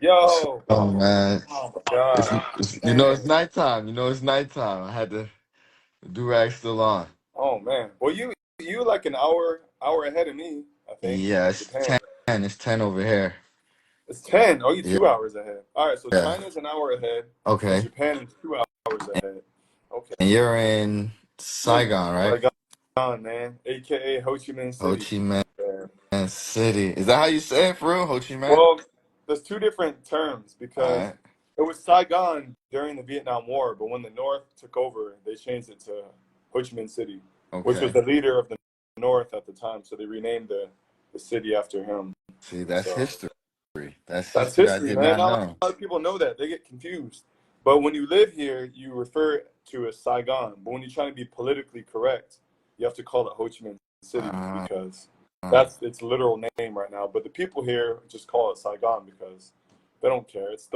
Yo. Oh man, Oh my God. it's Man. nighttime. It's nighttime. I had the do rag still on. Oh man. Well, you like an hour ahead of me, I think, Yeah, in it's Japan. 10. It's 10 over here. It's 10. Oh, you Yeah, 2 hours ahead. All right, so yeah. China's an hour ahead, and Okay. Japan is 2 hours ahead. And Okay. you're in Saigon, right? Saigon, man, aka Ho Chi Minh Ho City. Chi Yeah. Minh City. Is that how you say it for real? Ho Chi Minh? Well, there's two different terms All because right. it was Saigon during the Vietnam War, but when the North took over, they changed it to Ho Chi Minh City, which was Okay. the leader of the North at the time. So they renamed the city after him. See, that's So history. That's that's history I history, did man. not Not know. a lot of people know that. They get confused. But when you live here, you refer to as Saigon. But when you're trying to be politically correct, you have to call it Ho Chi Minh City Uh, because uh, that's its literal name right now. But the people here just call it Saigon because they don't care. It's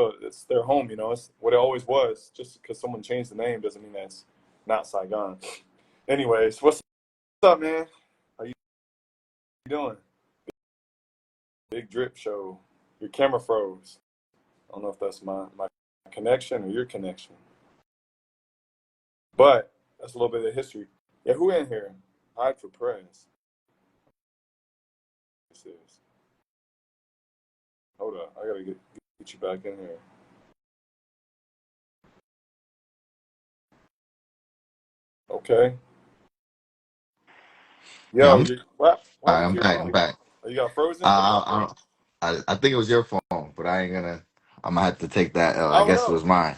their home, you know. It's what it always was. Just because someone changed the name doesn't mean that's not Saigon. Anyways, what's up, man? How you doing? Big drip show. Your camera froze. I don't know if that's my connection or your connection. But that's a little bit of history. Yeah, who in here? Hide for prayers. This is. Hold up. I gotta get you back in here. Okay. yeah, Yo, what happened I'm to your back. I'm phone? back. Oh, you got frozen? Uh, I think it was your phone, but I ain't gonna. I'm gonna have to take that L. I I don't guess it know. was mine.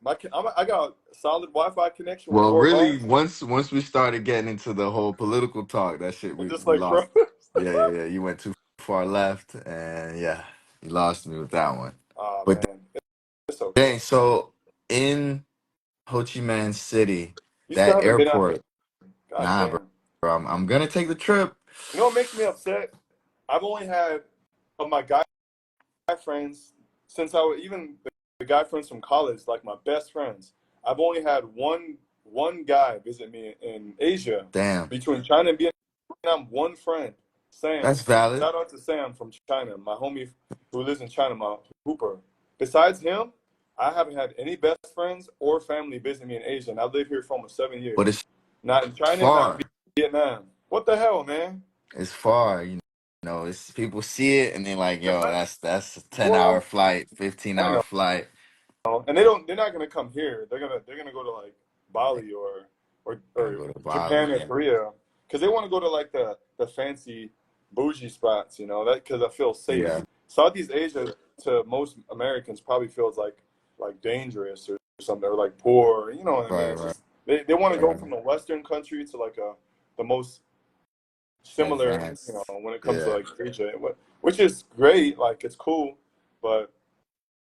I got solid Wi-Fi connection with Well, four really, bars. once we started getting into the whole political talk, that shit It just we like froze. lost. Yeah, yeah, yeah. You went too far left, and yeah, you lost me with that one. Oh But man, it's okay. dang, so in Ho Chi Minh City, You still that haven't been out here. airport, God nah, bro, damn. I'm gonna take the trip. You know what makes me upset? I've only had of my guy friends since I was even the guy friends from college, like my best friends. I've only had one guy visit me in Asia Damn, between China and Vietnam. One friend, Sam. that's valid. Shout out to Sam from China, my homie who lives in China, my hooper. Besides him, I haven't had any best friends or family visit me in Asia, and I live here for almost 7 years. But Not in it's China, not in far. Vietnam. What the hell, man? It's far. It's people see it and they're like, yo, that's a 10 hour Well, flight, fifteen I hour know. flight. And they're not gonna come here. They're gonna go to like Bali I or go to Bali. Japan or Yeah. Korea because they want to go to like the fancy bougie spots, you know, that because I feel safe. Yeah. Southeast Asia to most Americans probably feels like dangerous or something or like poor, you know what I mean? Right, It's right, just they want to go right. from the Western country to like the most similar, you know, Advanced. when it comes to Yeah. like Asia, which is great, like it's cool, but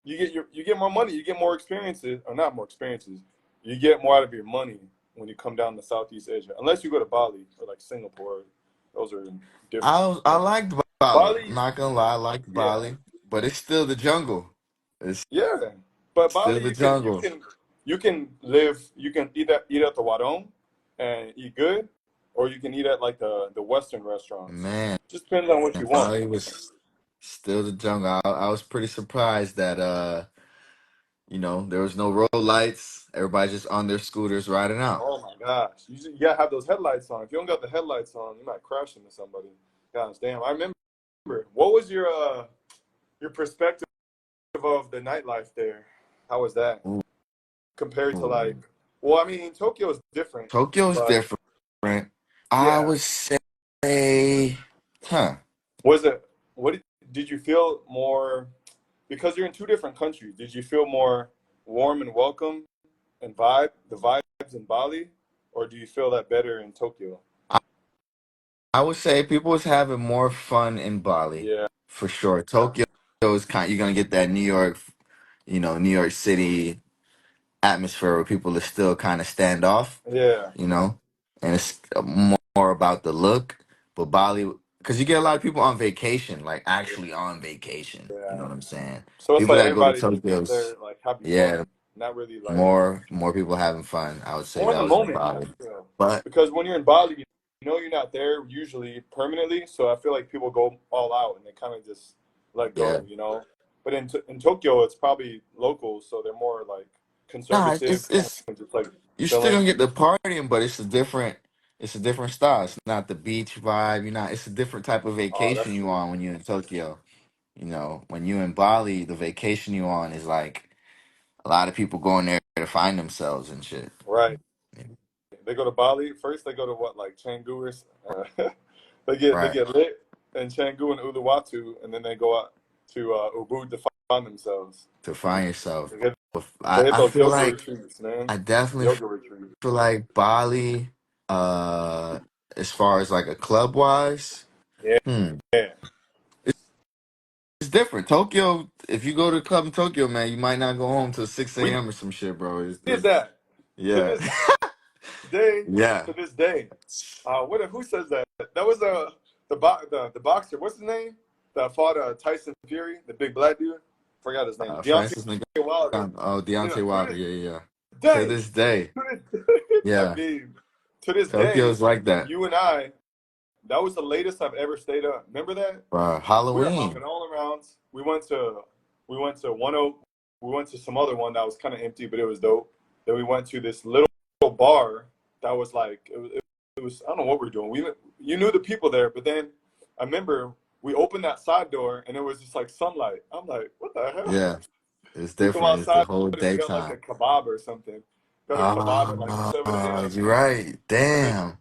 you get more money, you get more experiences, or not more experiences, you get more out of your money when you come down to Southeast Asia. Unless you go to Bali or like Singapore, those are different. I liked Bali. I'm Bali, not gonna lie, I liked yeah, Bali, but it's still the jungle. It's yeah. But still Bali, the you jungle. can you can live, you can eat at the warung and eat good, or you can eat at like the Western restaurants. Man, Just depends on what you want. Bali was still the jungle. I was pretty surprised that there was no road lights. Everybody just on their scooters riding out. Oh my gosh, you gotta have those headlights on. If you don't got the headlights on, you might crash into somebody. Gosh damn, I remember. What was your perspective of the nightlife there? How was that compared to like? Ooh. Well, I mean, Tokyo is different, Tokyo's but different. I yeah, would say, huh? was it? What did you feel more? Because you're in two different countries. Did you feel more warm and welcome and the vibes in Bali, or do you feel that better in Tokyo? I, I would say people was having more fun in Bali Yeah, for sure. Tokyo is you're gonna get that New York City atmosphere where people are still kind of standoff, yeah, you know, and it's more about the look. But Bali, because you get a lot of people on vacation, like actually on vacation. You know yeah. what I'm saying? So it's People like that go to everybody just Tokyo, there like having yeah, fun, not really like more people having fun. I would say more in that the was in moment. Bali. You know. But Because when you're in Bali, you know you're not there usually permanently. So I feel like people go all out and they kind of just let yeah, go. You know, but in Tokyo, it's probably locals, so they're more like Nah, conservative, kind of just like you're still chilling. gonna get the partying, but it's a different style. It's not the beach vibe. You're not. It's a different type of Oh, vacation that's you true. on when you're in Tokyo. When you in Bali, the vacation you on is like a lot of people going there to find themselves and shit. Right. They go to Bali first. They go to what, like Canggu or they Right. get lit in Canggu and Uluwatu, and then they go out to Ubud to find themselves. To find yourself. They get But they hit I those feel yoga like retreats, man. I definitely Yoga retreats. feel like Bali, uh, as far as like a club wise, Yeah, hmm, yeah. it's different. Tokyo, if you go to a club in Tokyo, man, you might not go home till 6 We a.m. or some shit, bro. did that to Yeah. this day. Yeah. To this day. Who says that? That was the boxer. What's his name? That fought Tyson Fury, the big black dude. Forgot his name. Deontay Francis McDonald. Wilder. Oh, Yeah, Deontay to Wilder. this Yeah, yeah, yeah. To day, this day. to this that Yeah. meme. To this day, Tokyo's like that. you and I, that was the latest I've ever stayed up. Remember that? We were Halloween. hopping all around. We went to One Oak. We went to some other one that was kind of empty, but it was dope. Then we went to this little bar that was like it was I don't know what we were doing. You knew the people there, but then I remember we opened that side door and it was just like sunlight. I'm like, what the hell? Yeah. It's We come different. It's the outside whole and we got like a daytime. kebab or something. Got a kebab at like 7 a.m. You're right. and then Damn.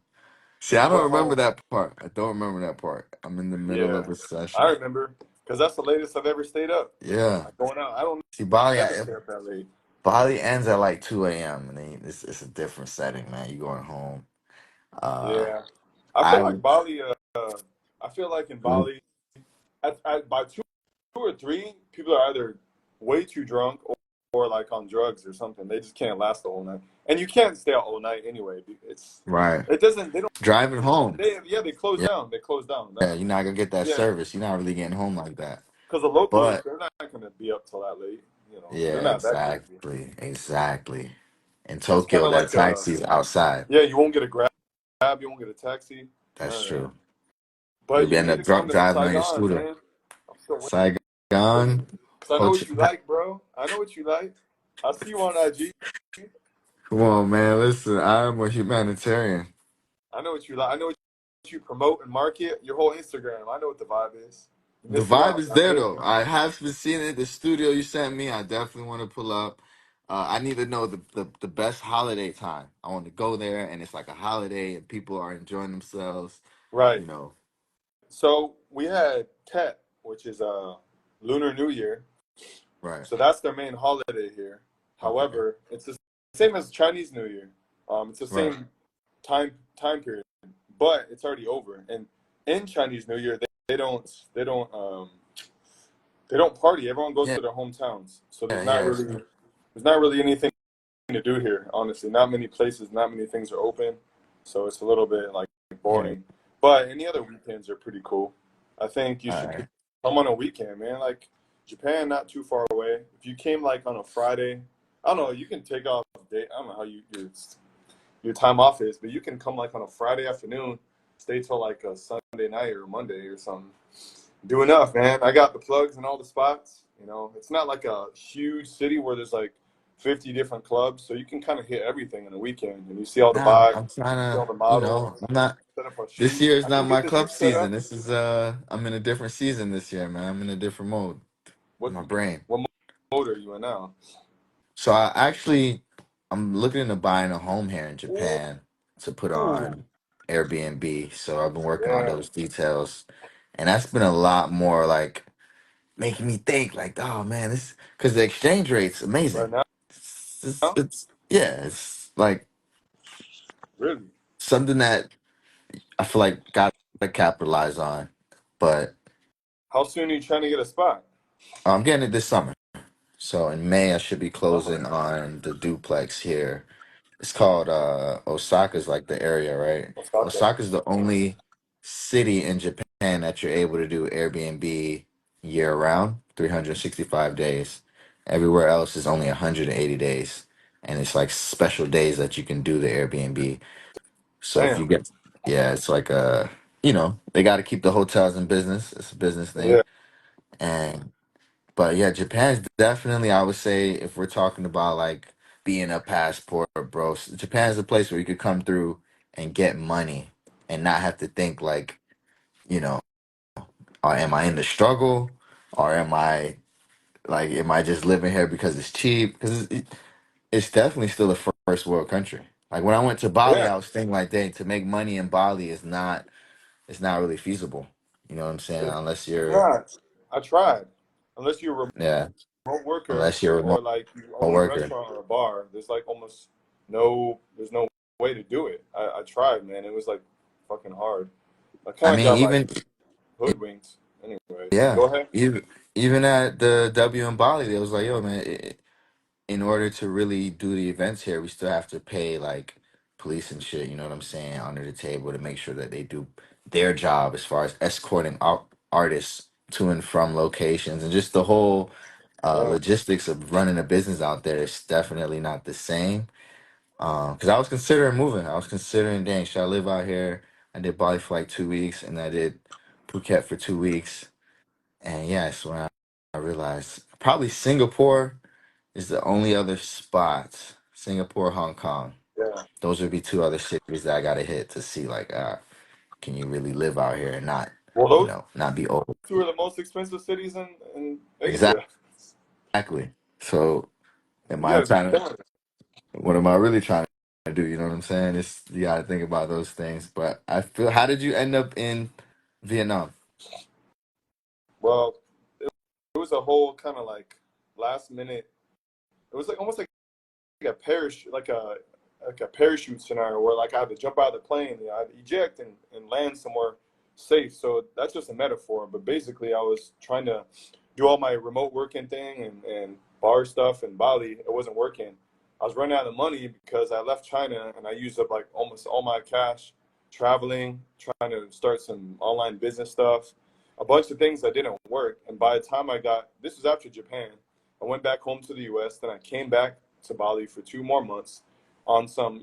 See, I just don't went remember home. that part. I don't remember that part. I'm in the middle Yeah, of a I session. remember because that's the latest I've ever stayed up. Yeah. Like going out, I don't See, never stay up that late. Bali ends at like 2 a.m. and then it's a different setting, man. You going home. Uh, Yeah, I feel I like would. Bali. I feel like in Bali, by two or three, people are either way too drunk or like on drugs or something. They just can't last the whole night, and you can't stay out all night anyway. Right. It doesn't. They don't. Driving home. They close Yeah. down. They close down. Yeah. You're not gonna get that Yeah, service. You're not really getting home like that. because the locals, But they're not going to be up till that late. They're yeah, not that crazy. exactly. Exactly. In It's kind Tokyo, of that like taxi's outside. yeah, you won't get a grab, you won't get a taxi, That's none of that. true. But You'll you end need up to come drunk to driving on your Saigon, scooter. man. I'm still waiting. Saigon. Because I know Ho what you Chi- like, bro. I know what you like. I see you on IG. Come on, man. Listen, I'm a humanitarian. I know what you like. I know what you promote and market. Your whole Instagram. I know what the vibe is. You're The missing vibe out. is Not there me. though. I have been seeing it. The studio you sent me, I definitely want to pull up. I need to know the best holiday time. I want to go there and it's like a holiday and people are enjoying themselves. Right. You know, So we had Tet, which is Lunar New Year. right? So that's their main holiday here. Okay, However, it's the same as Chinese New Year. It's the right. same time period, but it's already over. And in Chinese New Year, they don't party. Everyone goes Yeah, to their hometowns. So yeah, yeah. there's not really anything to do here. Honestly, not many places, not many things are open. So it's a little bit like Yeah. boring. But any other weekends are pretty cool. I think you All should right. come on a weekend, man. Like Japan, not too far away. If you came like on a Friday, I don't know. You can take off a day. I don't know how your time off is, but you can come like on a Friday afternoon, stay till like a Sunday night or Monday or something. Do enough, man. I got the plugs in all the spots. It's not like a huge city where there's like 50 different clubs, so you can kind of hit everything in a weekend, and you see all the Nah, bikes, I'm trying see all to. the models, I'm not. set up a This shoot. year is I not can my get the club shoot set season. up. This is I'm in a different season this year, man. I'm in a different mode. What My brain. what mode are you in now? So I'm looking into buying a home here in Japan to put Ooh, on Airbnb. So I've been working on yeah. those details, and that's been a lot more like making me think like, oh man, this because the exchange rate's Right amazing. now, Yeah, it's like really. something that I feel like got to capitalize on. But How soon are you trying to get a spot? I'm getting it this summer. So in May, I should be Summer. closing on the duplex here. It's called Osaka's like the area, right? Osaka. Osaka's the only city in Japan that you're able to do Airbnb year round, 365 days. Everywhere else is only 180 days. And it's like special days that you can do the Airbnb. So if you Damn. get, yeah, it's like they got to keep the hotels in business. It's a business Yeah. thing. But yeah, Japan's definitely, I would say, if we're talking about like being a passport, bro, Japan's a place where you could come through and get money and not have to think like, you know, am I in the struggle, or am I just living here because it's cheap? Because it's definitely still a first world country. Like when I went to Bali, Yeah, I was thinking like, dang, to make money in Bali is not, it's not really feasible. You know what I'm saying? Unless it's you're, not. I tried. Unless you're a yeah, remote worker unless you're a or remote like you own a worker. restaurant or a bar, there's like almost there's no way to do it. I tried, man. It was like fucking hard. I I kind of mean, got like even hoodwinked. Anyways, yeah, go ahead. even at the W in Bali, they was like, yo, man, in order to really do the events here, we still have to pay like police and shit. You know what I'm saying? Under the table to make sure that they do their job as far as escorting artists to and from locations, and just the whole Yeah, logistics of running a business out there is definitely not the same. Because I was considering moving. I was considering, dang, should I live out here? I did Bali for like 2 weeks, and I did Phuket for 2 weeks. And yes, when I realized probably Singapore is the only other spot. Singapore, Hong Kong. yeah. Those would be two other cities that I gotta hit to see like, can you really live out here and not, Well, those not be old. two are the most expensive cities in Exactly. Asia. So am You I got to be trying to? killing it. What am I really trying to do? You know what I'm saying? It's you gotta think about those things. But I feel, how did you end up in Vietnam? Well, it was a whole kind of like last minute. It was like almost like a parachute, like a parachute scenario where like I had to jump out of the plane, you know, I had to eject and land somewhere safe. So that's just a metaphor. But basically, I was trying to do all my remote working thing and bar stuff in Bali. It wasn't working. I was running out of money because I left China and I used up like almost all my cash traveling, trying to start some online business stuff, a bunch of things that didn't work. And by the time this was after Japan, I went back home to the US. Then I came back to Bali for 2 more months on some,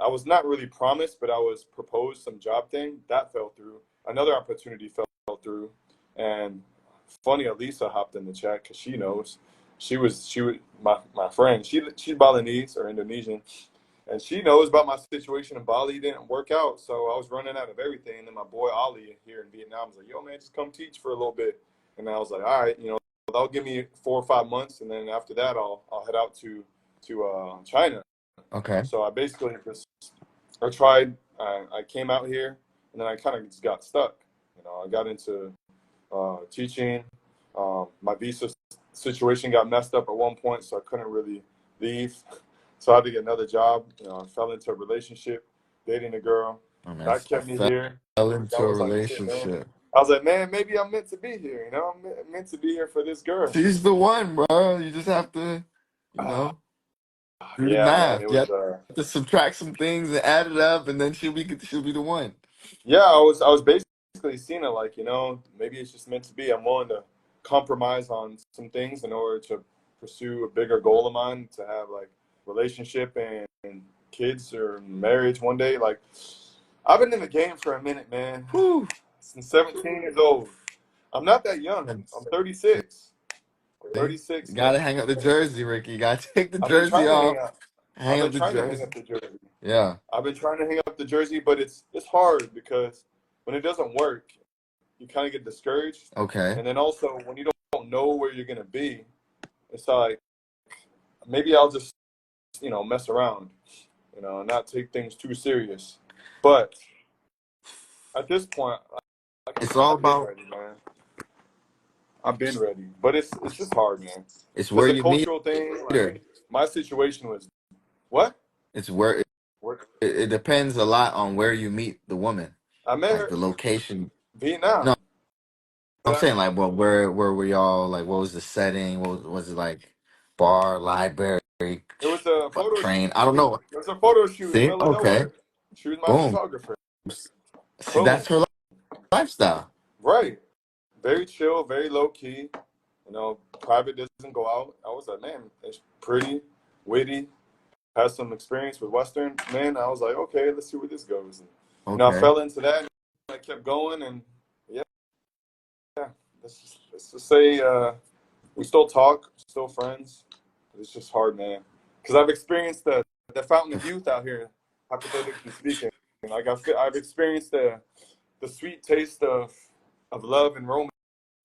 I was not really promised, but I was proposed some job thing that fell through. Another opportunity fell through, and funny, Elisa hopped in the chat because she knows. She was my friend. She's Balinese or Indonesian, and she knows about my situation in Bali. Didn't work out, so I was running out of everything. And then my boy Ali here in Vietnam was like, "Yo, man, just come teach for a little bit." And I was like, "All right, that'll give me 4 or 5 months, and then after that, I'll head out to China." Okay. So I basically I tried. I came out here, and then I kind of just got stuck. I got into teaching. My visa situation got messed up at one point, so I couldn't really leave. So I had to get another job. I fell into a relationship, dating a girl. Oh man, That I kept me here. fell I into a was like, shit, man. relationship. I was like, man, maybe I'm meant to be here. I'm meant to be here for this girl. She's the one, bro. You just have to, you Uh, know, do the yeah, man. math. It You was. have to subtract some things and add it up, and then she'll be the one. Yeah, I was basically seeing it like, maybe it's just meant to be. I'm willing to compromise on some things in order to pursue a bigger goal of mine to have like relationship and kids or marriage one day. Like I've been in the game for a minute, man. Whew. Since 17 years old. I'm not that young. I'm 36. I'm See? You 36, man. gotta hang up the jersey, Ricky. You gotta take the I've been jersey trying to hang off. up. I've Hang been up the trying to hang jersey. up the jersey. Yeah. I've been trying to hang up the jersey, but it's hard because when it doesn't work, you kind of get discouraged. Okay. And then also when you don't know where you're gonna be, it's like maybe I'll just mess around, and not take things too serious. But at this point, like I It's said, all I've been about. ready, man. I've been ready, but it's just hard, man. It's Because where the you meet cultural thing, like her. my situation was what? It's where Where it depends a lot on where you meet the woman, I met like her, the location. No, Vietnam. I'm But saying like, well, where were y'all? Like, what was the setting? What was it like? Bar, library, it was a photo train? shoot. I don't know. It was a photo shoot in the See, middle of okay, nowhere. She was my boom. photographer. See, Boom. that's her lifestyle. Right. Very chill, very low key. Private doesn't go out. I was like, man, it's pretty, witty, has some experience with Western. Man, I was like, okay, let's see where this goes. And, I Okay. fell into that and I kept going. And yeah, let's just say, We still talk, still friends. It's just hard, man. Because I've experienced the fountain of youth out here, hypothetically speaking. Like I've experienced the sweet taste of love and romance,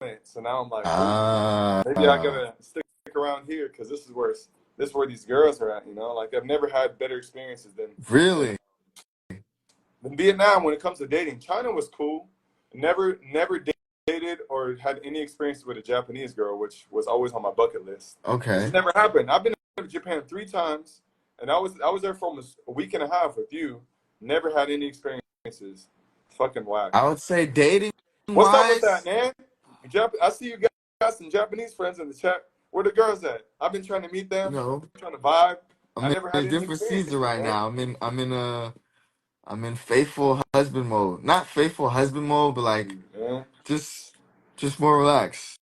and now I'm like, ooh, maybe I Ah, gotta stick around here because this is where these girls are at. You know, like I've never had better experiences than really? than Vietnam when it comes to dating. China was cool. Never dated or had any experience with a Japanese girl, which was always on my bucket list. It just Okay. never happened. I've been to Japan 3 times, and I was there for almost a week and a half with you. Never had any experiences. Fucking whack. I would say dating What's up with that, wise, man? I see you got some Japanese friends in the chat. Where the girls at? I've been trying to meet you them, know, trying to vibe. I I'm in never a had any different season experiences, right man. now. I'm in faithful husband mode. Not faithful husband mode, but like Yeah. just just more relaxed.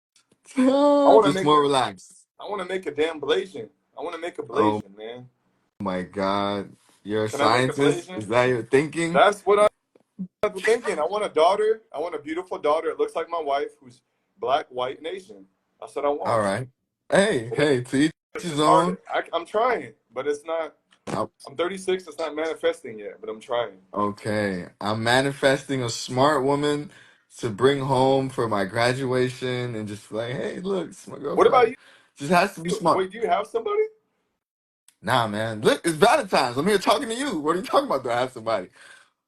I want to Just make more a relaxed. I want to make a damn Blasian. I want to make a Oh Blasian, man. my God. You're a Can I make a scientist? Blasian? Is that your thinking? That's what I'm thinking. I want a daughter. I want a beautiful daughter. It looks like my wife, who's black, white, and Asian. That's what I All want. right. Hey, But hey, to each it's his just hard. own. I'm trying, but it's not. Oh, I'm 36. It's not manifesting yet, but I'm trying. okay. I'm manifesting a smart woman to bring home for my graduation and just like, hey, look, it's my What about girlfriend. you? Just has to be smart. Wait, do you have somebody? Nah, man. Look, it's Valentine's. I'm here talking to you. What are you talking about? Do I have somebody?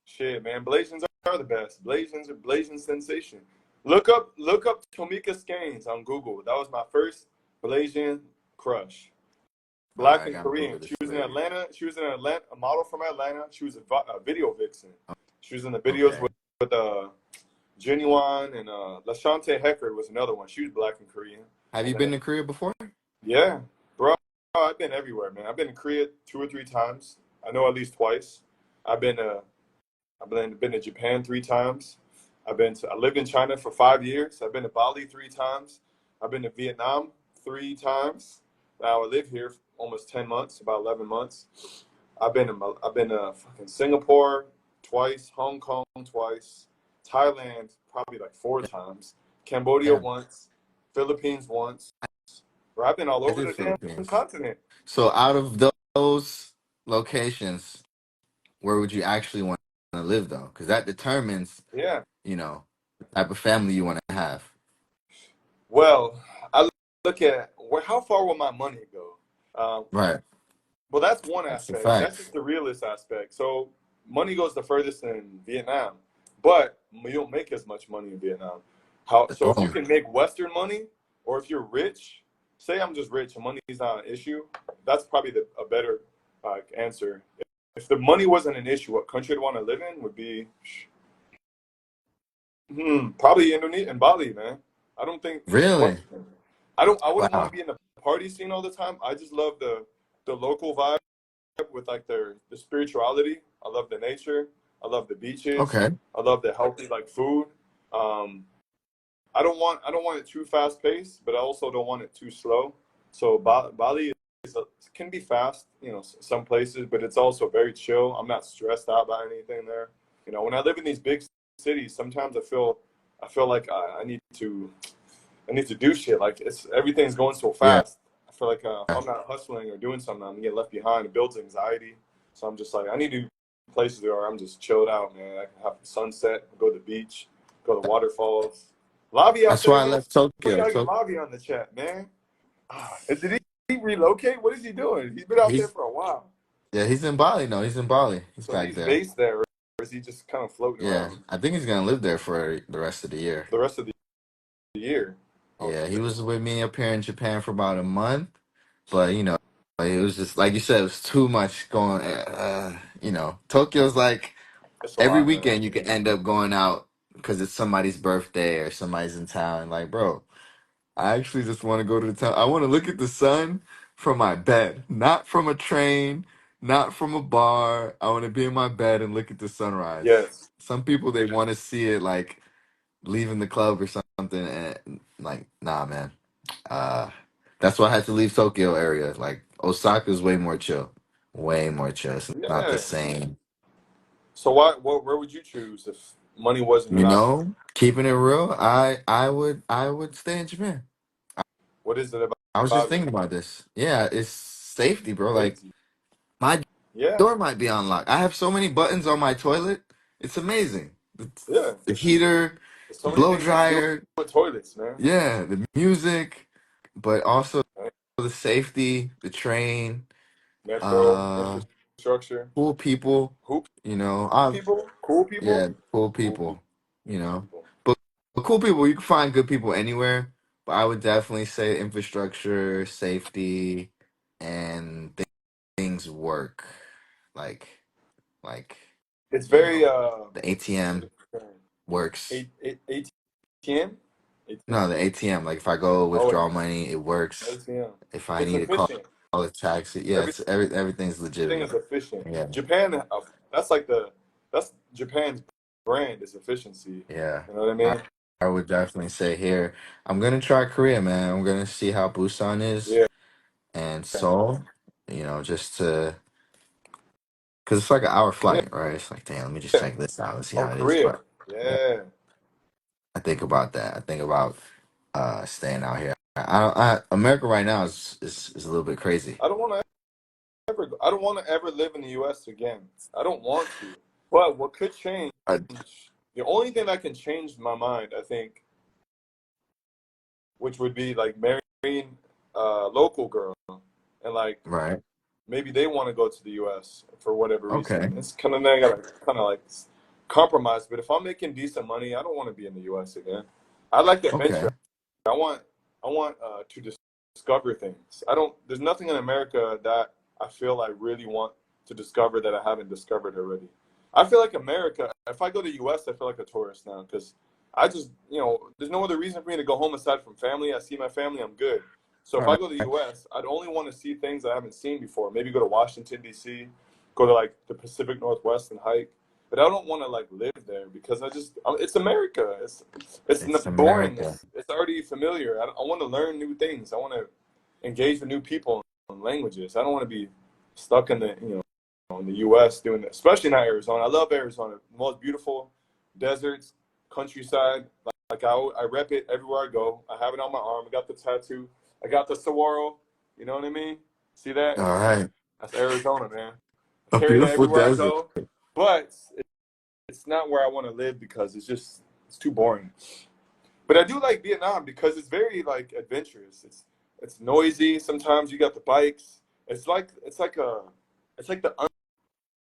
Shit, man. Blasians are the best. Blasians are Blasian sensation. Look up Tomika Skanes on Google. That was my first Blasian crush. All right, Black I and gotta Korean. Google She this was in lady. Atlanta. She was in Atlanta, a model from Atlanta. She was a video vixen. She was in the videos Okay. with Genuine and Lashante Hecker was another one. She was black and Korean. Have And you then been to Korea before? yeah, bro, I've been everywhere, man. I've been to Korea 2 or 3 times. I know at least twice. I've been to been to Japan 3 times. I lived in China for 5 years. I've been to Bali 3 times. I've been to Vietnam 3 times. Now I live here for almost 10 months, about 11 months. I've been to fucking Singapore twice, Hong Kong twice, Thailand probably like 4 times, Cambodia Damn, once, Philippines once. Bro, I've been all I over did the damn Philippines. continent. So out of those locations, where would you actually want to live though? Because that determines, Yeah. the type of family you want to have. Well, I look at how far will my money go? Right. Well, that's one That's a aspect. That's fact. just the realist aspect. So money goes the furthest in Vietnam, but you don't make as much money in Vietnam. So if you Oh, can make Western money, or if you're rich, say I'm just rich and money is not an issue, that's probably a better answer. If the money wasn't an issue, what country I'd want to live in would be probably Indonesia and Bali, man. I don't think really? Western. I wouldn't want Wow. to be in the party scene all the time. I just love the local vibe with like the spirituality. I love the nature. I love the beaches. Okay. I love the healthy like food. Um, I don't want it too fast paced, but I also don't want it too slow. So Bali can be fast, some places, but it's also very chill. I'm not stressed out by anything there. When I live in these big cities, sometimes I feel like I need to do shit. Like everything's going so Yeah. fast. I feel like if I'm not hustling or doing something, I'm getting left behind. It builds anxiety. So I'm just like, I need to do places where I'm just chilled out, man. I can have the sunset, go to the beach, go to waterfalls. Lavi out That's there, why I man. left We Tokyo. gotta get So Lavi on the chat, man. Did he relocate? What is he doing? He's been out there he's for a while. yeah, he's in Bali. No, he's in Bali. He's So back he's there. based there, or is he just kind of floating Yeah. around I think he's gonna live there for the rest of the year. the rest of the year? Oh, Yeah, he was with me up here in Japan for about a month, but it was just like you said, it was too much going. Tokyo's like it's a every lot, man. weekend you can end up going out because it's somebody's birthday or somebody's in town. Like, bro, I actually just want to go to the town. I want to look at the sun from my bed, not from a train, not from a bar. I want to be in my bed and look at the sunrise. Yes. Some people they want to see it like leaving the club or something, and like, nah, man. Uh, that's why I had to leave Tokyo area. Like Osaka's way more chill, way more chill. It's not the Yeah. same. So where would you choose if money wasn't an option? Keeping it real, I would stay in Japan. What is it I was just about it? thinking about this. Yeah, it's safety, bro. Like Safety. my Yeah, door might be unlocked. I have so many buttons on my toilet. It's amazing. yeah. The heater, There's the so many blow things you can do dryer, with toilets, man. yeah, the music, but also Right? the safety, the train, Metro uh, infrastructure. cool people. Who You know, I've people? Cool people? yeah, cool Cool people. You know, people. but cool people. You can find good people anywhere. But I would definitely say infrastructure, safety, and things work. Like like It's you very know, the what ATM is it? works. ATM? No, the ATM. Like if I go Oh, withdraw money, it works. ATM. If I It's need to efficient. call a taxi, yeah, Everything it's everything's legitimate. is efficient. Yeah, Japan, that's like that's Japan's brand is efficiency. yeah. You know what I I, mean? I would definitely say here, I'm gonna try Korea, man. I'm gonna see how Busan is Yeah. and Seoul. You know, just to because it's like an hour Yeah. flight, right? It's like, damn, let me just check this out. Let's see Oh, how it is. Korea. But yeah, Yeah. I think about that. I think about staying out here. America right now is a little bit crazy. I don't want to I don't want to ever live in the U.S. again. I don't want to. But what could change? Uh, The only thing that can change my mind, I think, which would be like marrying a local girl and like right. maybe they want to go to the U.S. for whatever reason. Okay. It's kind of I gotta kind of like compromise. But if I'm making decent money, I don't want to be in the U.S. again. I like the adventure. Okay. I want to discover things. I don't. There's nothing in America that I feel I really want to discover that I haven't discovered already. I feel like America. If I go to the U.S., I feel like a tourist now because I just there's no other reason for me to go home aside from family. I see my family. I'm good. So if All I go to the right. U.S., I'd only want to see things I haven't seen before. Maybe go to Washington D.C., go to like the Pacific Northwest and hike. But I don't want to like live there because it's America. It's It's boring. America. It's already familiar. I want to learn new things. I want to engage with new people and languages. I don't want to be stuck in the in the U.S. doing that, especially not Arizona. I love Arizona. The most beautiful deserts, countryside. I rep it everywhere I go. I have it on my arm. I got the tattoo. I got the saguaro. You know what I mean? See that? All right. That's Arizona, man. I A carry that beautiful everywhere I desert. go. But it's not where I want to live because it's too boring. But I do like Vietnam because it's very like adventurous. It's noisy. Sometimes you got the bikes. It's like the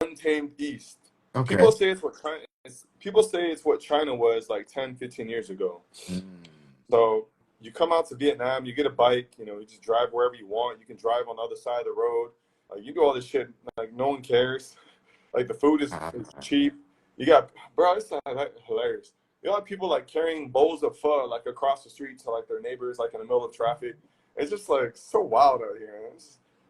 untamed East. Okay. People say people say it's what China was like 10, 15 years ago. Mm. So you come out to Vietnam, you get a bike, you just drive wherever you want. You can drive on the other side of the road. You do all this shit like no one cares. Like the food is Uh, cheap. You got bro, it's like hilarious. You got people like carrying bowls of pho like across the street to like their neighbors like in the middle of traffic. It's just like so wild out here.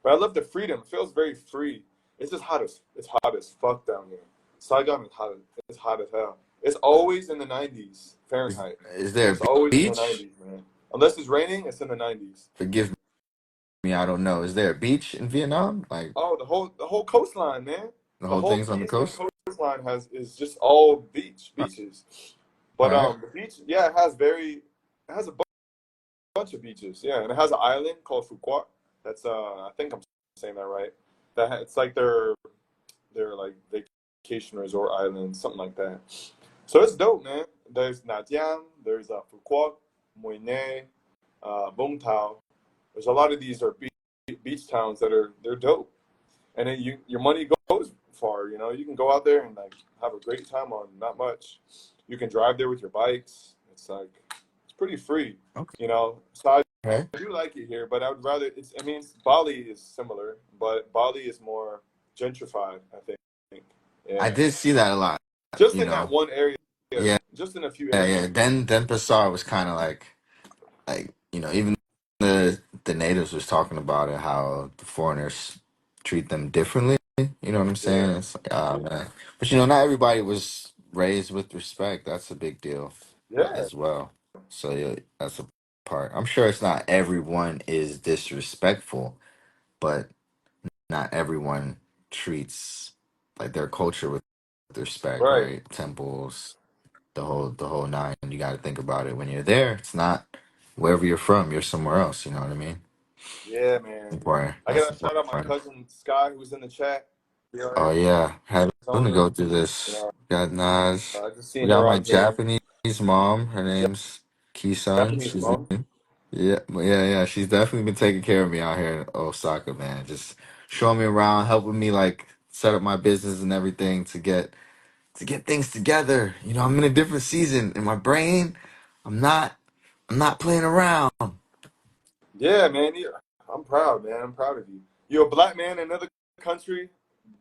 But I love the freedom. It feels very free. It's hot as fuck down here. Saigon is hot. It's hot as hell. It's always in the 90s is, Fahrenheit. is there It's a always in the beach? 90s, man. Unless it's raining, it's in the 90s. Forgive me, I don't know. Is there a beach in Vietnam? Like Oh, the whole coastline, man. the The whole whole thing's on the eastern coast? coastline is just all beaches. All But right. the beach, yeah, it has a bunch of beaches, yeah, and it has an island called Phu Quoc. That's I think I'm saying that right. It's like their like vacation resort island, something like that. So it's dope, man. There's Nha Trang, there's Phu Quoc, Mui Ne, Vung Tau. There's a lot of these are beach towns they're dope, and then your money goes far. You can go out there and like have a great time on not much. You can drive there with your bikes. It's pretty free. So Okay. I do like it here, but I would rather. Bali is similar, but Bali is more gentrified. I think. I Yeah, did see that a lot, just you in that know. one area, Yeah, just in a few yeah. areas. Denpasar was kind of like even the natives was talking about it, how the foreigners treat them differently. You know what I'm saying? Yeah, It's like, ah man. But not everybody was raised with respect. That's a big deal yeah, as well. So yeah, that's a part. I'm sure it's not everyone is disrespectful, but not everyone treats like their culture with respect, right. right? Temples, the whole nine. You got to think about it when you're there. It's not. wherever you're from, you're somewhere else. You know what I mean? Yeah, man. Important. I That's gotta shout out my important. cousin Sky, who's in the chat. Oh BRN, yeah, having to Arizona. go through You this. know, We got Nas. I just We seen got her my on here. Japanese mom. Her name's Kisun. Japanese She's mom. yeah. She's definitely been taking care of me out here in Osaka, man. Just showing me around, helping me like set up my business and everything to get things together. You know, I'm in a different season in my brain. I'm not I'm not playing around. Yeah, man. I'm proud, man. I'm proud of you. You're a black man in another country,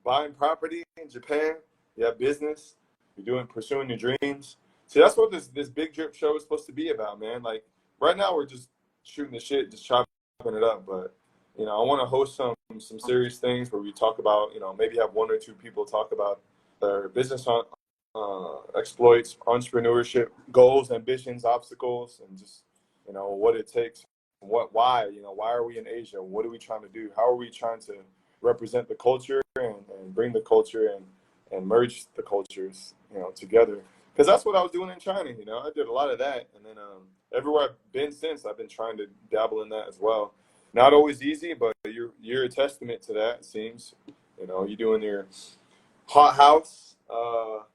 buying property in Japan. You have business. You're pursuing your dreams. See, that's what this big drip show is supposed to be about, man. Like right now, we're just shooting the shit, just chopping it up. But I want to host some serious things where we talk about, maybe have one or two people talk about their business on exploits, entrepreneurship, goals, ambitions, obstacles, and just what it takes, why are we in Asia? What are we trying to do? How are we trying to represent the culture and bring the culture and merge the cultures, together? Because that's what I was doing in China. I did a lot of that, and then everywhere I've been since, I've been trying to dabble in that as well. Not always easy, but you're a testament to that. It seems, you're doing your hot house,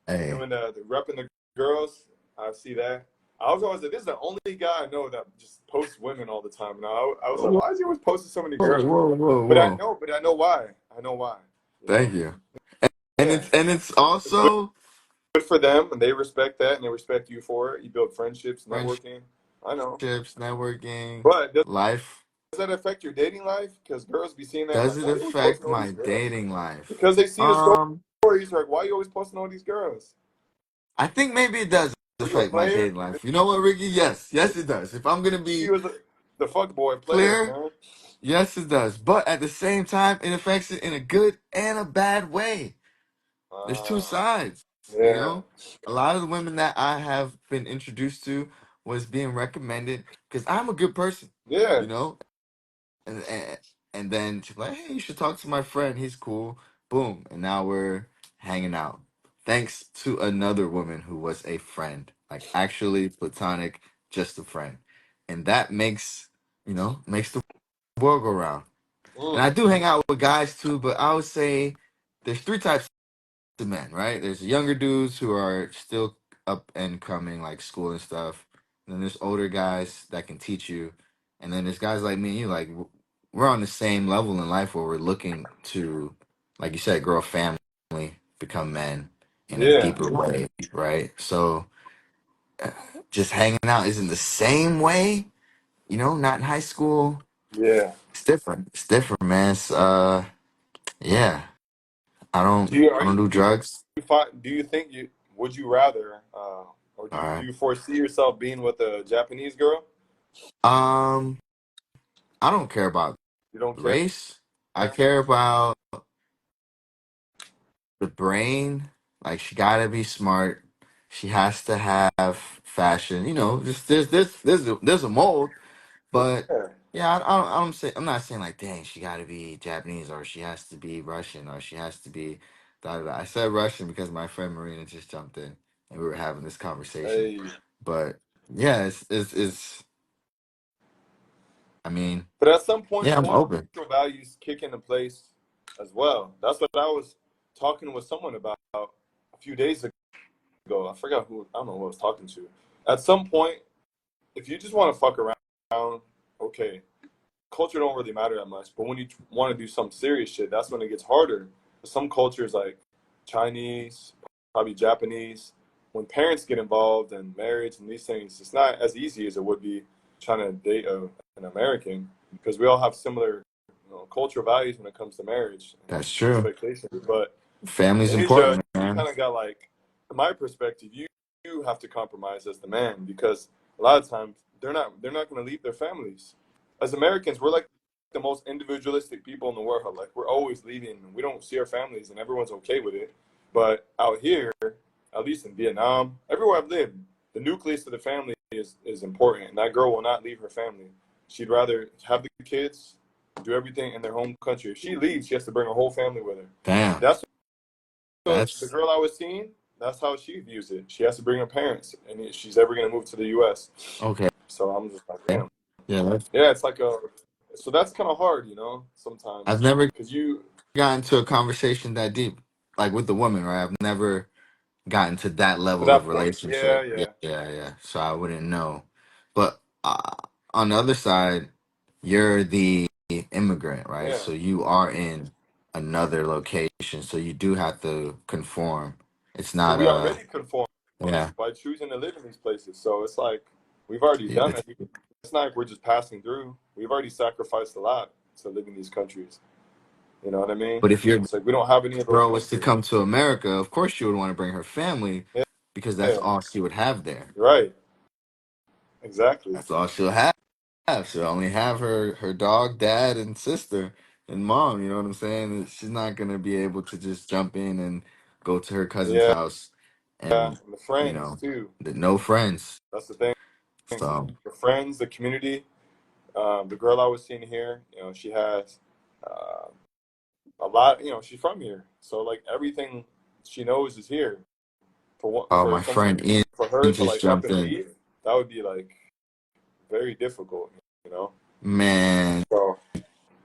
Hey. doing the repping the girls. I see that. I was always like, this is the only guy I know that just posts women all the time. Now I was like, Whoa, why is he always posting so many whoa, girls? But I whoa. know, but I know why. I know why. Thank you. And Yeah, it's it's good, also good for them, and they respect that, and they respect you for it. You build friendships, friendships, networking. I know, networking, but life. does that affect your dating life? Because girls be seeing that and Does like, it why are you always affect posting all my these girls? dating life? Because they see the Um, stories, like, why are you always posting all these girls? I think maybe it does Are you a affect my player? dating life. You know what, Ricky? Yes, it does. If I'm gonna They see be you as the fuck boy player, clear, man. yes, it does. But at the same time, it affects it in a good and a bad way. There's two Ah, sides, you yeah, know? A lot of the women that I have been introduced to was being recommended because I'm a good person, yeah. you know? And and then she's like, hey, you should talk to my friend. He's cool. Boom. And now we're hanging out. Thanks to another woman who was a friend, like actually platonic, just a friend. And that makes the world go round. And I Mm, do hang out with guys too, but I would say there's three types of men, right? There's younger dudes who are still up and coming, like school and stuff. And then there's older guys that can teach you. And then there's guys like me and you, like we're on the same level in life where we're looking to, like you said, grow a family, become men in a yeah, deeper way, right? So uh, just hanging out isn't the same way, not in high school. yeah. It's different. It's different, man. It's yeah. I don't Do you I are don't you do drugs. do you think you would you rather or All do right. you foresee yourself being with a Japanese girl? Um, I don't care about You don't care? race. I care about the brain. Like she gotta be smart. She has to have fashion. Just there's a mold, but Yeah. yeah, I'm not saying like, dang, she gotta be Japanese or she has to be Russian or she has to be. Da, da, da. I said Russian because my friend Marina just jumped in and we were having this conversation. Hey, But yeah, it's. I mean, but at some point, yeah, I'm cultural open. values kick into place as well. That's what I was talking with someone about a few days ago. I forgot who. I don't know who I was talking to. At some point, if you just want to fuck around, okay, culture don't really matter that much. But when you want to do some serious shit, that's when it gets harder. Some cultures like Chinese, probably Japanese, when parents get involved in marriage and these things, it's not as easy as it would be trying to date an American because we all have similar cultural values when it comes to marriage and That's true. expectations. But Family's in Asia, important, you man. kind of got like, in my perspective, you have to compromise as the man because a lot of times they're not going to leave their families. As Americans, we're like the most individualistic people in the world. Like we're always leaving, and we don't see our families, and everyone's okay with it. But out here, at least in Vietnam, everywhere I've lived, the nucleus of the family is important, and that girl will not leave her family. She'd rather have the kids, do everything in their home country. If she leaves, she has to bring her whole family with her. Damn. That's the That's girl I was seeing. That's how she views it. She has to bring her parents, and if she's ever going to move to the U.S. okay. So I'm just like, Yeah, damn. yeah. Yeah, it's like a. So that's kind of hard, I've sometimes never because you gotten into a conversation that deep, like with the woman, right? I've never gotten to that to level of that point. Yeah, relationship. Yeah, yeah, yeah, yeah. So I wouldn't know. But on the other side, you're the immigrant, right? yeah. So you are in another location, so you do have to conform. It's So not we a already conform yeah. by choosing to live in these places. So it's like we've already Yeah, done it. It's not like we're just passing through. We've already sacrificed a lot to live in these countries. You know what I mean? but if your It's like we don't have any of those girl was to luxuries. come to America, of course she would want to bring her family Yeah, because that's yeah, all she would have there. right. Exactly. That's all she'll have. She'll only have her dog, dad, and sister and mom. You know what I'm saying? She's not gonna be able to just jump in and go to her cousin's Yeah, house and and the friends too. no friends. That's the thing. So The friends, the community. The girl I was seeing here, she has a lot. She's from here, so like everything she knows is here. For what? oh, For my someone, friend Ian for her to just like up jumped and in. leave, that would be like very difficult. You know. Man, So,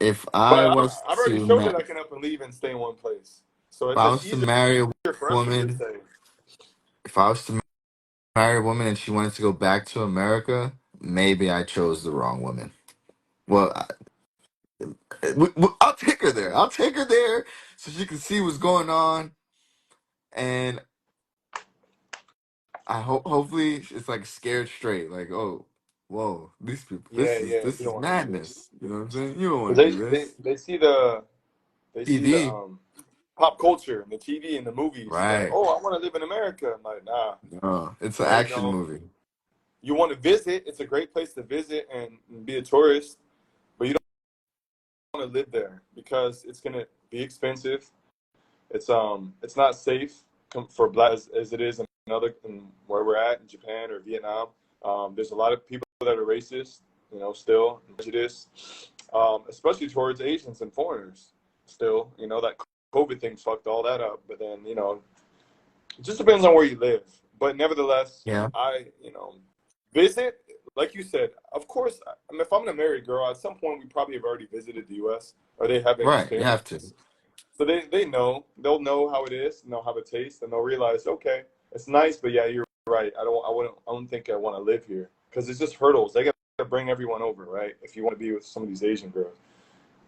if but I was I've already to showed ma- that I if can up and leave and stay in one place. So I it's was to easier marry a for us to just woman, say, if I was to marry a woman and she wanted to go back to America, maybe I chose the wrong woman. Well, I'll take her there. I'll take her there so she can see what's going on, and I hope hopefully it's like scared straight. Like, oh, whoa, these people. yeah, This is yeah, this you is don't want to do this. madness. You know what I'm saying? You don't want to Because do they, they this. they see the they see the TV, pop culture and the TV and the movies. Like, right? oh, I want to live in America. I'm like, nah, No, it's an no, action movie. you want to visit. It's a great place to visit and be a tourist, but you don't want to live there because it's gonna be expensive. It's not safe for black as it is in where we're at in Japan or Vietnam. There's a lot of people that are racist, still prejudice, especially towards Asians and foreigners. Still, that COVID thing fucked all that up. But then, it just depends on where you live. But nevertheless, Yeah, visit. Like you said, of course. I mean, if I'm a married girl, at some point we probably have already visited the U.S. or they have right. You experience. have to. So they'll know how it is and they'll have a taste and they'll realize, okay, it's nice, but yeah, you're right. I don't think I want to live here because it's just hurdles. They got to bring everyone over, right? If you want to be with some of these Asian girls.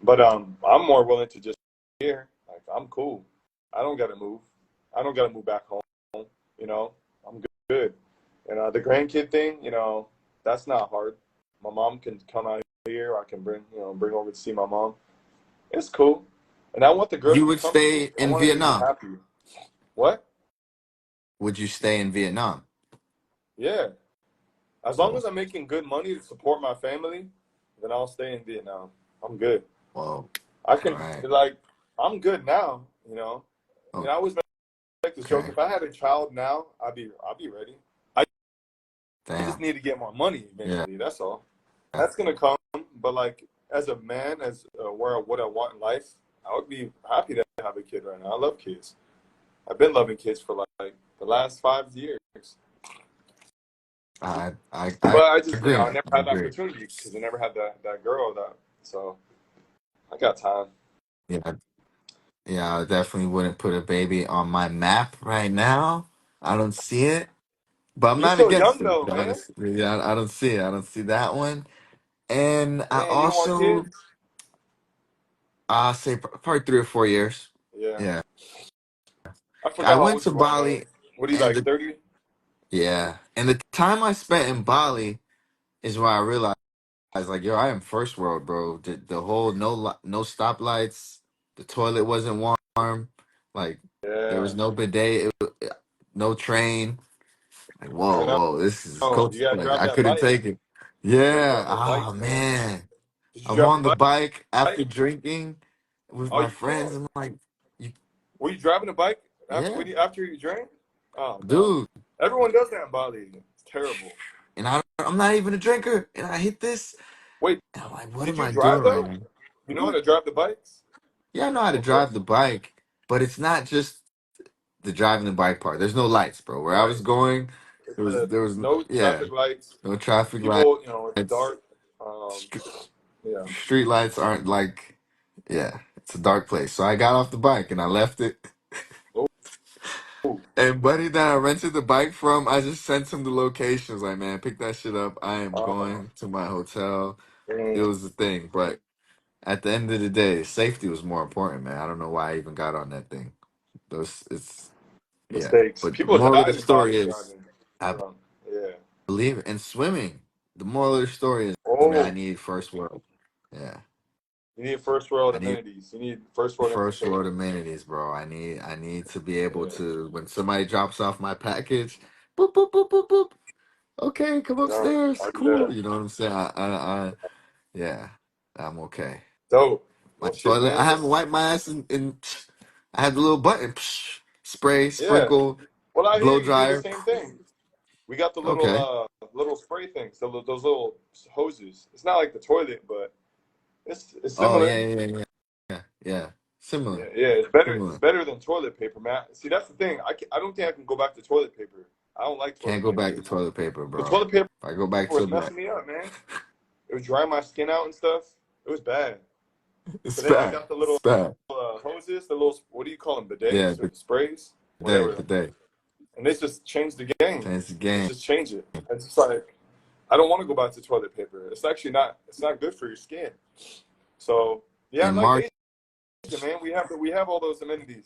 But I'm more willing to just here. Like I'm cool. I don't got to move. I don't got to move back home. You know, I'm good. And the grandkid thing, that's not hard. My mom can come out here. I can bring over to see my mom. It's cool. And I want the girl to You be would comfortable. stay I in want her to be Vietnam. happy. What? Would you stay in Vietnam? Yeah. As long Oh, as I'm making good money to support my family, then I'll stay in Vietnam. I'm good. whoa. I All can right. like I'm good now, Oh, I always make this joke. okay. If I had a child now, I'd be ready. I just Damn. need to get more money Yeah. eventually. That's all. That's gonna come. But like as a man, as where what I want in life, I would be happy to have a kid right now. I love kids. I've been loving kids for like the last 5 years. I But I just, agree. I never I had the agree. opportunity because I never had that girl that. So I got time. Yeah. Yeah, I definitely wouldn't put a baby on my map right now. I don't see it, but I'm You're not still against young it. though, man. Honestly, yeah, I don't see it. I don't see that one. And I Damn, you don't want also, kids? I say probably 3 or 4 years. Yeah. Yeah, I I forgot how went old to you are, man. Bali, What are you and like, 30? the time I spent in Bali is where I realized, like, yo, I am first world, bro. The whole no stoplights, the toilet wasn't warm, like there was Yeah. no bidet, no train. Like, I whoa, know. whoa, this is cool. You gotta Like, grab I that couldn't bike. take it. You gotta Yeah. grab those Oh bikes, man. man. Did you I'm drive on the the bike after bike? drinking with Oh, my you friends. can't. I'm like, you, Were you driving a bike yeah, after you drank? Oh no. dude. Everyone does that in Bali. It's terrible. And I'm not even a drinker. And I hit this. Wait, And I'm like, what did am you I doing drive right though? now? You know how Yeah, to drive the bikes? yeah, I know how to Okay. drive the bike, but it's not just the driving the bike part. There's no lights, bro. Where I was Right. going, there was no yeah, traffic lights. no traffic People, you know, it's lights. dark. Yeah. Street lights aren't like, yeah, it's a dark place. So I got off the bike and I left it. Oh, And buddy that I rented the bike from, I just sent him the locations. Like, man, pick that shit up. I am uh, going to my hotel. It dang. was the thing. But at the end of the day, safety was more important, man. I don't know why I even got on that thing. Those, it's yeah. Mistakes. But the People moral of the died in story Bali is, driving I drunk. Yeah. believe it. And swimming. The moral of the story is, man, I Oh, need first world. Yeah, you need first world I need amenities. You need first world first world infrastructure. amenities, bro. I need to be able Yeah. to when somebody drops off my package, boop boop boop boop boop. Okay, come Yeah. upstairs. Are you Cool. there? You know what I'm saying? Yeah, I'm okay. Dope. My Well, shit, toilet, I man. haven't wiped my ass in I had the little button, spray, Yeah. sprinkle, Well, out here blow you do the dryer. same thing. We got the Okay. little spray things, those little hoses. It's not like the toilet, but it's Oh similar. yeah, yeah, yeah, yeah, yeah. Yeah, Similar, yeah, it's better. It's similar. better than toilet paper, man. See, that's the thing. I don't think I can go back to toilet paper. I don't like Can't toilet go paper back to anymore. toilet paper, The bro. toilet paper If I go back to was that, messing me up, man. It was drying my skin out and stuff. It was bad. it's So then I bad. got the It's little bad. hoses, the little, what do you call them, Yeah, bidets or sprays, the whatever. day. And they just changed the game. Change the They game. just change it. It's just like I don't want to go back to toilet paper. It's actually not. It's not good for your skin. So yeah, In like March, Asia, man, we have all those amenities.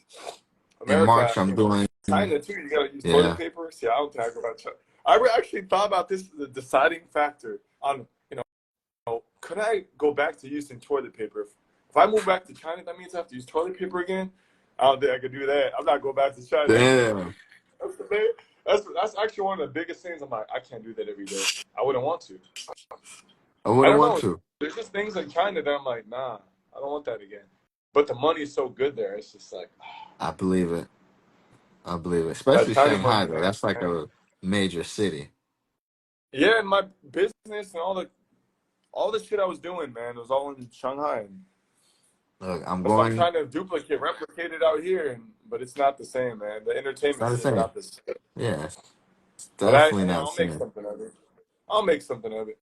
in America, March, I'm you know, doing. China too. You gotta use toilet Yeah. paper. See, I don't think I go back to China. Actually thought about this as a deciding factor on could I go back to using toilet paper? If I move back to China, that means I have to use toilet paper again. I don't think I could do that. I'm not going back to China. Damn. That's the thing. That's actually one of the biggest things. I'm like, I can't do that every day. I wouldn't want to. I I wouldn't don't want know. to. There's just things in China that I'm like, nah, I don't want that again. But the money is so good there. It's just like I believe it. I believe it. that Especially tiny Shanghai, money, though. That's like man. a major city. Yeah, and my business and all the shit I was doing, man, it was all in Shanghai. And Look, I'm that's what I'm going. trying to replicate it out here, but it's not the same, man. The It's entertainment not the scene is same. not the same. Yeah, it's But definitely not the I'll make same. something of it. I'll make something of it.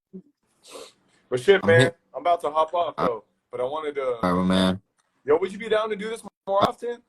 But shit, I'm man, here. I'm about to hop off All though. But I wanted to, right, my man. yo, would you be down to do this more often?